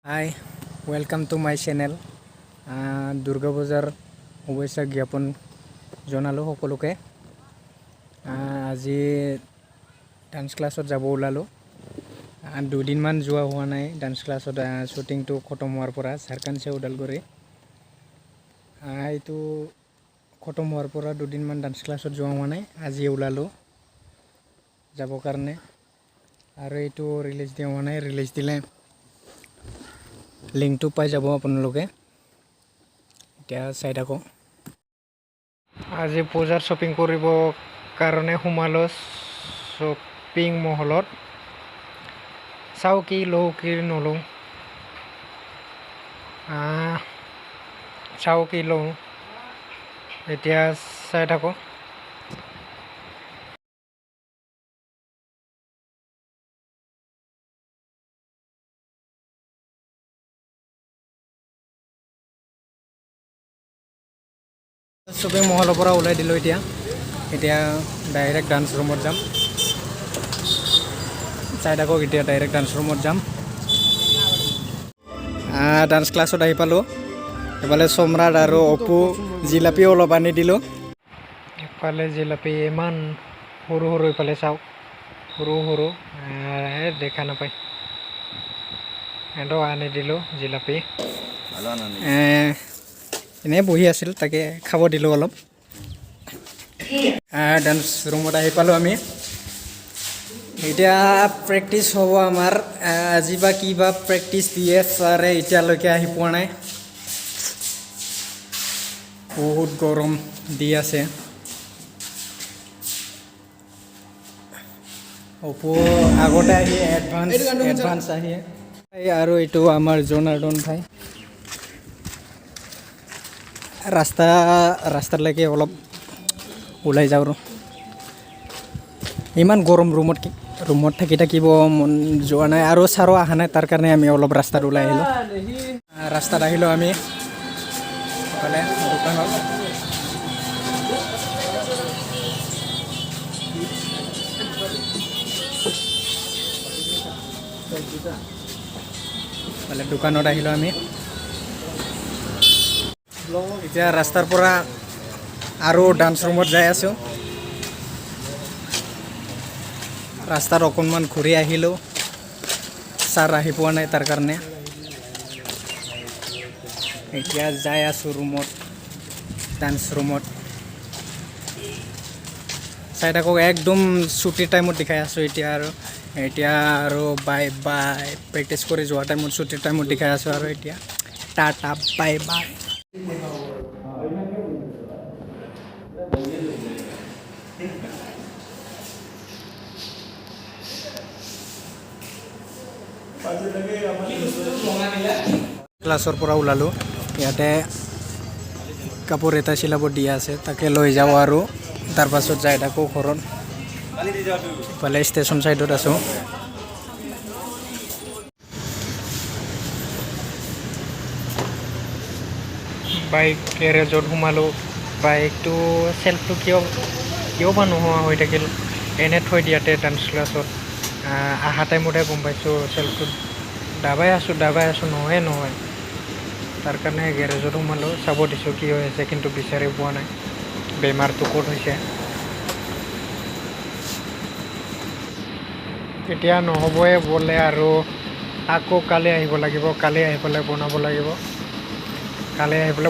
Hi, welcome to my channel. Durga Bazaar শুভেচ্ছা জ্ঞাপন জনালো সকলোকে। আজি ডান্স ক্লাছত যাব ওলালো। দুদিনমান যোৱা হোৱা নাই ডান্স ক্লাছত। শ্বুটিংটো খতম হোৱাৰ পৰা ঝাৰখণ্ড ওদালগুৰি এইটো খতম হোৱাৰ পৰা দুদিনমান ডান্স ক্লাছত যোৱা হোৱা নাই। আজি ওলালো যাবৰ কাৰণে, আৰু এইটো ৰিলিজ দিয়া হোৱা নাই। ৰিলিজ দিলে লিংকটো পাই যাব আপোনালোকে। এতিয়া চাই থাকক। আজি পূজাৰ শ্বপিং কৰিব কাৰণে সোমালো শ্বপিং মহলত। চাওঁ কি লওঁ কি নলওঁ, চাওঁ কি লওঁ, এতিয়া চাই থাকক। শ্বপিং মহলৰ পৰা ওলাই দিলোঁ। এতিয়া ডাইৰেক্ট ডান্স ৰুমত যাম। চাই থাকক, এতিয়া ডাইৰেক্ট ডান্স ৰুমত যাম। ডান্স ক্লাছত আহি পালোঁ। এইফালে সম্ৰাট আৰু অপু জিলাপি অলপ আনি দিলোঁ। এফালে জিলাপি ইমান সৰু সৰু, এইফালে চাওক সৰু সৰু, দেখা নাপায়। সিহঁতক আনি দিলোঁ জিলাপি। এনেই বহি আছিল, তাকে খাব দিলোঁ অলপ। ডান্স ৰুমত আহি পালোঁ আমি। এতিয়া প্ৰেক্টিচ হ'ব আমাৰ। আজি বা কি বা প্ৰেক্টিচ দিয়ে ছাৰে, এতিয়ালৈকে আহি পোৱা নাই। বহুত গৰম দি আছে। অপো আগতে আহি এডভান্স আহি, আৰু এইটো আমাৰ জনাৰ্দন ভাই। ৰাস্তালৈকে অলপ ওলাই যাওঁ আৰু। ইমান গৰম ৰুমত থাকিব মন যোৱা নাই, আৰু ছাৰো অহা নাই। তাৰ কাৰণে আমি অলপ ৰাস্তাত ওলাই আহিলোঁ। ৰাস্তাত আহিলোঁ আমি এইফালে দোকানত। দোকানত আহিলোঁ আমি। এতিয়া ৰাস্তাৰ পৰা আৰু ডান্স ৰুমত যাই আছোঁ। ৰাস্তাত অকণমান ঘূৰি আহিলোঁ, ছাৰ আহি পোৱা নাই তাৰ কাৰণে। এতিয়া যাই আছোঁ ৰুমত, ডান্স ৰুমত। চাই থাকক, একদম ছুটিৰ টাইমত দেখাই আছোঁ। এতিয়া আৰু বাই বাই। প্ৰেক্টিচ কৰি যোৱা টাইমত, ছুটিৰ টাইমত দেখাই আছোঁ। আৰু এতিয়া টাটা বাই বাই। ক্লাছৰ পৰা ওলালোঁ। ইয়াতে কাপোৰ এটা চিলাব দিয়া আছে, তাকে লৈ যাওঁ আৰু তাৰপাছত যাই থাকোঁ ঘৰত। ইফালে ষ্টেচন চাইডত আছোঁ। বাইক গেৰেজত সোমালোঁ। বাইকটো চেল্ফটো কিয় বা নোহোৱা হৈ থাকিল। এনে থৈ দিয়াতে ডান্স ক্লাছত অহা টাইমতে গম পাইছোঁ চেল্ফটো দাবাই আছোঁ নহয়। তাৰ কাৰণে গেৰেজত সোমালোঁ, চাব দিছোঁ কি হৈ আছে, কিন্তু বিচাৰি পোৱা নাই বেমাৰটো ক'ত হৈছে। এতিয়া নহ'বই বোলে, আৰু আকৌ কালি আহিব লাগিব। কালি আহি পেলাই বনাব লাগিব। কালি আহি পেলাই